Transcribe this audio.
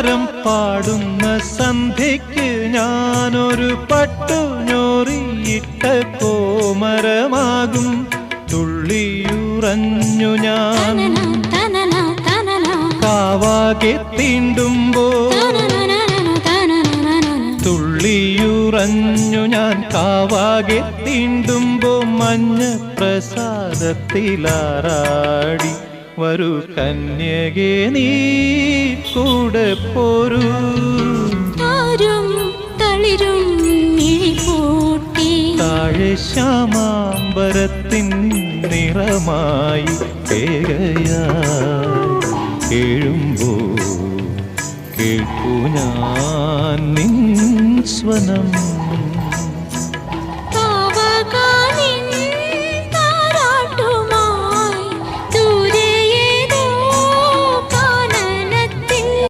താരം പാടുന്ന സന്ധ്യയ്ക്ക് ഞാനൊരു പട്ടുഞോറിയിട്ട കോമരമാകും. തുള്ളിയുറഞ്ഞു ഞാൻ കാവാകെ തീണ്ടുമ്പോൾ, തുള്ളിയുറഞ്ഞു ഞാൻ കാവാകെ തീണ്ടുമ്പോ മഞ്ഞ പ്രസാദത്തിലാറാടി. വരൂ കന്യകേ നീ കൂടെ പോരൂ. താഴെ ശ്യാമാംബരത്തിൻ നിറമായി ഏകയായി കേഴുമ്പോ കേൾക്കൂ ഞാൻ നിൻ സ്വനം.